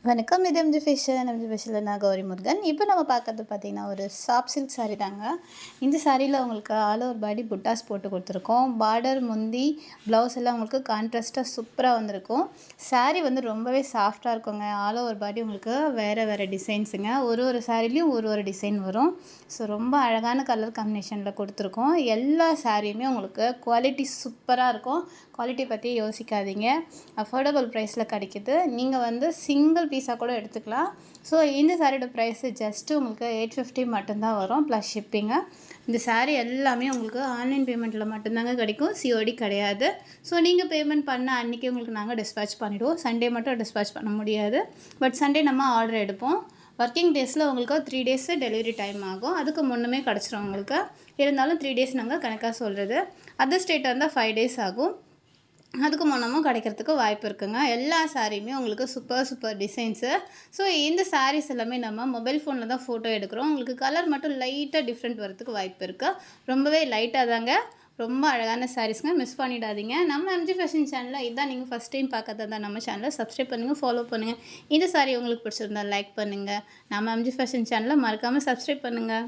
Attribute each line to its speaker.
Speaker 1: வணக்கம். இது எம்ஜி ஃபேஷனில் நான் கௌரி முருகன். இப்போ நம்ம பார்க்கறது பார்த்தீங்கன்னா, ஒரு சாஃப்ட் சில்க் சாரீ தாங்க. இந்த சாரியில் உங்களுக்கு ஆல் ஓவர் பாடி புட்டாஸ் போட்டு கொடுத்துருக்கோம். பார்டர், முந்தி, ப்ளவுஸ் எல்லாம் உங்களுக்கு கான்ட்ராஸ்ட்டாக சூப்பராக வந்திருக்கும். சாரீ வந்து ரொம்பவே சாஃப்டாக இருக்குங்க. ஆல் ஓவர் பாடி உங்களுக்கு வேறு வேறு டிசைன்ஸுங்க. ஒரு சாரிலையும் ஒரு டிசைன் வரும். ஸோ ரொம்ப அழகான கலர் காம்பினேஷனில் கொடுத்துருக்கோம். எல்லா சாரியுமே உங்களுக்கு குவாலிட்டி சூப்பராக இருக்கும். குவாலிட்டி பற்றி யோசிக்காதீங்க. அஃபோர்டபுள் ப்ரைஸில் கிடைக்கிது. நீங்கள் வந்து சிங்கிள் பீஸாக கூட எடுத்துக்கலாம். ஸோ இந்த சாரியோட ப்ரைஸு ஜஸ்ட்டு உங்களுக்கு 850 மட்டும்தான் வரும் ப்ளஸ் ஷிப்பிங்கு. இந்த சாரீ எல்லாமே உங்களுக்கு ஆன்லைன் பேமெண்ட்டில் மட்டும்தாங்க கிடைக்கும். சிஓடி கிடையாது. ஸோ நீங்கள் பேமெண்ட் பண்ண அன்றைக்கி உங்களுக்கு நாங்கள் டிஸ்பேட்ச் பண்ணிவிடுவோம். சண்டே மட்டும் டிஸ்பேட்ச் பண்ண முடியாது. பட் சண்டே நம்ம ஆர்டர் எடுப்போம். ஒர்க்கிங் டேஸில் உங்களுக்கு 3 டேஸு டெலிவரி டைம் ஆகும். அதுக்கு முன்னமே கிடச்சிரும் உங்களுக்கு. இருந்தாலும் 3 டேஸ் நாங்கள் கணக்காக சொல்கிறது. அதர் ஸ்டேட்டாக இருந்தால் 5 டேஸ் ஆகும். அதுக்கு முன்னமும் கிடைக்கிறதுக்கு வாய்ப்பு இருக்குங்க. எல்லா சாரியுமே உங்களுக்கு சூப்பர் டிசைன்ஸு. ஸோ இந்த சாரீஸ் எல்லாமே நம்ம மொபைல் ஃபோனில் தான் ஃபோட்டோ எடுக்கிறோம். உங்களுக்கு கலர் மட்டும் லைட்டாக டிஃப்ரெண்ட் வரதுக்கு வாய்ப்பு இருக்குது. ரொம்பவே லைட்டாக தாங்க. ரொம்ப அழகான சாரீஸ்ங்க. மிஸ் பண்ணிடாதீங்க. நம்ம எம்ஜி ஃபேஷன் சேனலில் இதான் நீங்கள் ஃபஸ்ட் டைம் பார்க்கறதா இருந்தால் நம்ம சேனலை சப்ஸ்கிரைப் பண்ணுங்கள், ஃபாலோ பண்ணுங்கள். இந்த சாரீ உங்களுக்கு பிடிச்சிருந்தா லைக் பண்ணுங்கள். நம்ம எம்ஜி ஃபேஷன் சேனலை மறக்காமல் சப்ஸ்கிரைப் பண்ணுங்கள்.